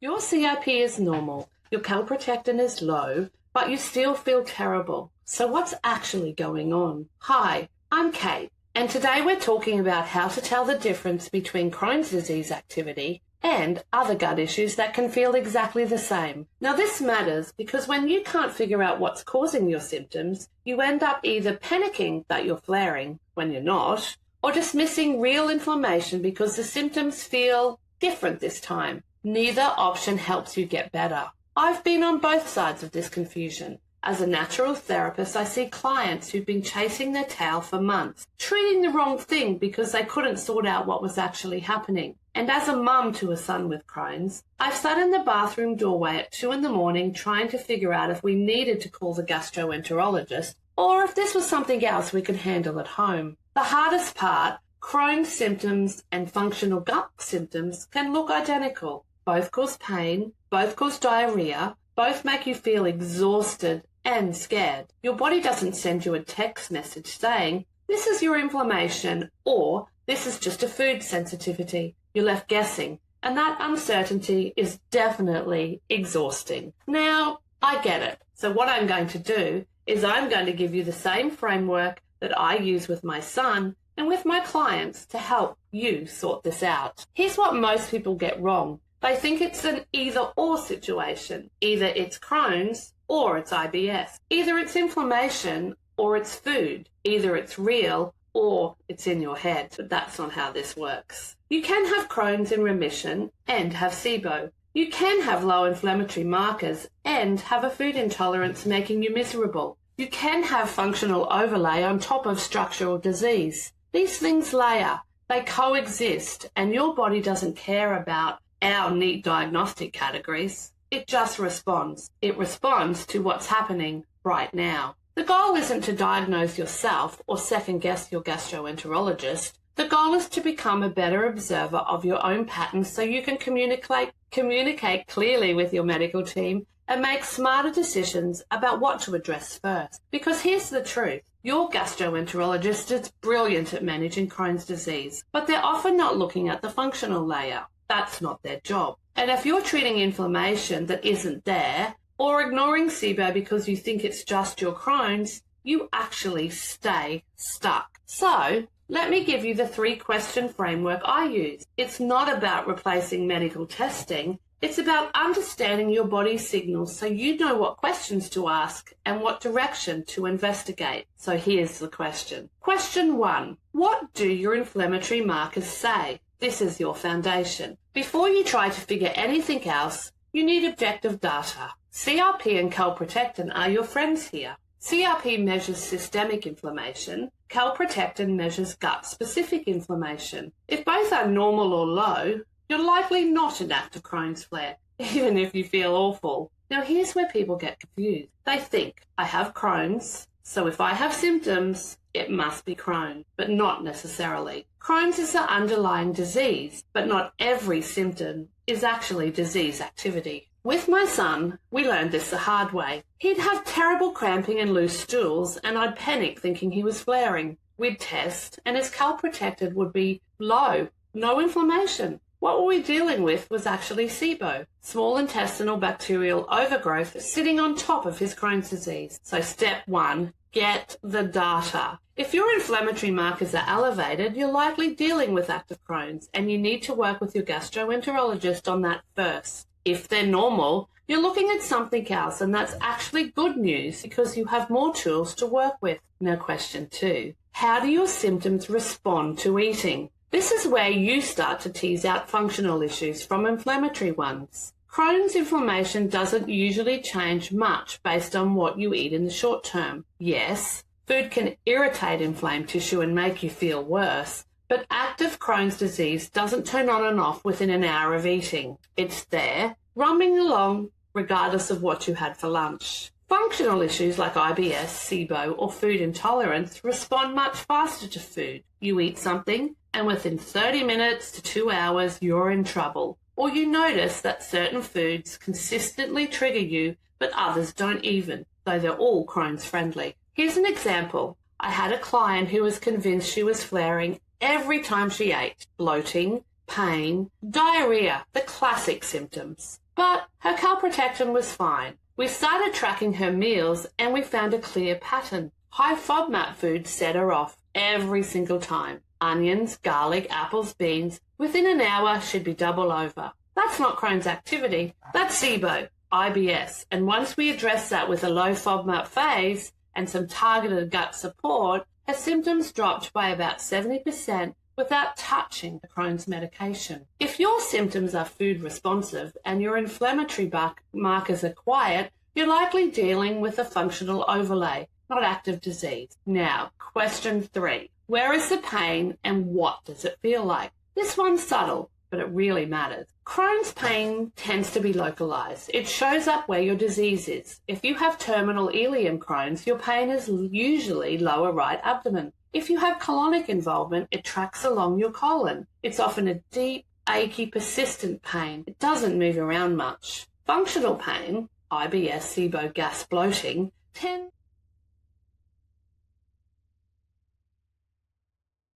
Your CRP is normal, your Calprotectin is low, but you still feel terrible. So what's actually going on? Hi, I'm Kate, and today we're talking about how to tell the difference between Crohn's disease activity and other gut issues that can feel exactly the same. Now this matters because when you can't figure out what's causing your symptoms, you end up either panicking that you're flaring when you're not, or dismissing real inflammation because the symptoms feel different this time. Neither option helps you get better. I've been on both sides of this confusion. As a natural therapist, I see clients who've been chasing their tail for months, treating the wrong thing because they couldn't sort out what was actually happening. And as a mum to a son with Crohn's, I've sat in the bathroom doorway at 2 a.m. trying to figure out if we needed to call the gastroenterologist or if this was something else we could handle at home. The hardest part, Crohn's symptoms and functional gut symptoms can look identical. Both cause pain, both cause diarrhea, both make you feel exhausted and scared. Your body doesn't send you a text message saying, this is your inflammation, or this is just a food sensitivity. You're left guessing, and that uncertainty is definitely exhausting. Now, I get it. So what I'm going to do is I'm going to give you the same framework that I use with my son and with my clients to help you sort this out. Here's what most people get wrong. They think it's an either-or situation. Either it's Crohn's or it's IBS. Either it's inflammation or it's food. Either it's real or it's in your head. But that's not how this works. You can have Crohn's in remission and have SIBO. You can have low inflammatory markers and have a food intolerance making you miserable. You can have functional overlay on top of structural disease. These things layer. They coexist, and your body doesn't care about our neat diagnostic categories. It just responds. It responds to what's happening right now. The goal isn't to diagnose yourself or second-guess your gastroenterologist. The goal is to become a better observer of your own patterns so you can communicate clearly with your medical team and make smarter decisions about what to address first. Because here's the truth. Your gastroenterologist is brilliant at managing Crohn's disease, but they're often not looking at the functional layer. That's not their job. And if you're treating inflammation that isn't there, or ignoring SIBO because you think it's just your Crohn's, you actually stay stuck. So, let me give you the 3-question framework I use. It's not about replacing medical testing. It's about understanding your body's signals so you know what questions to ask and what direction to investigate. So here's the question. Question 1. What do your inflammatory markers say? This is your foundation. Before you try to figure anything else, you need objective data. CRP and Calprotectin are your friends here. CRP measures systemic inflammation. Calprotectin measures gut-specific inflammation. If both are normal or low, you're likely not an active Crohn's flare, even if you feel awful. Now here's where people get confused. They think, I have Crohn's, so if I have symptoms, it must be Crohn, but not necessarily. Crohn's is the underlying disease, but not every symptom is actually disease activity. With my son, we learned this the hard way. He'd have terrible cramping and loose stools, and I'd panic thinking he was flaring. We'd test, and his Calprotectin would be low, no inflammation. What we were dealing with was actually SIBO, small intestinal bacterial overgrowth sitting on top of his Crohn's disease. So step 1, get the data. If your inflammatory markers are elevated, you're likely dealing with active Crohn's, and you need to work with your gastroenterologist on that first. If they're normal, you're looking at something else, and that's actually good news because you have more tools to work with. Now question 2, how do your symptoms respond to eating? This is where you start to tease out functional issues from inflammatory ones. Crohn's inflammation doesn't usually change much based on what you eat in the short term. Yes, food can irritate inflamed tissue and make you feel worse, but active Crohn's disease doesn't turn on and off within an hour of eating. It's there, rumbling along, regardless of what you had for lunch. Functional issues like IBS, SIBO, or food intolerance respond much faster to food. You eat something, and within 30 minutes to 2 hours, you're in trouble. Or you notice that certain foods consistently trigger you, but others don't even, though they're all Crohn's friendly. Here's an example. I had a client who was convinced she was flaring every time she ate. Bloating, pain, diarrhea, the classic symptoms. But her calprotectin was fine. We started tracking her meals and we found a clear pattern. High FODMAP foods set her off every single time. Onions, garlic, apples, beans. Within an hour, she'd be double over. That's not Crohn's activity. That's SIBO, IBS. And once we address that with a low FODMAP phase and some targeted gut support, her symptoms dropped by about 70% without touching the Crohn's medication. If your symptoms are food responsive and your inflammatory markers are quiet, you're likely dealing with a functional overlay, not active disease. Now, question 3. Where is the pain and what does it feel like? This one's subtle, but it really matters. Crohn's pain tends to be localized. It shows up where your disease is. If you have terminal ileum Crohn's, your pain is usually lower right abdomen. If you have colonic involvement, it tracks along your colon. It's often a deep, achy, persistent pain. It doesn't move around much. Functional pain, IBS, SIBO, gas, bloating, tend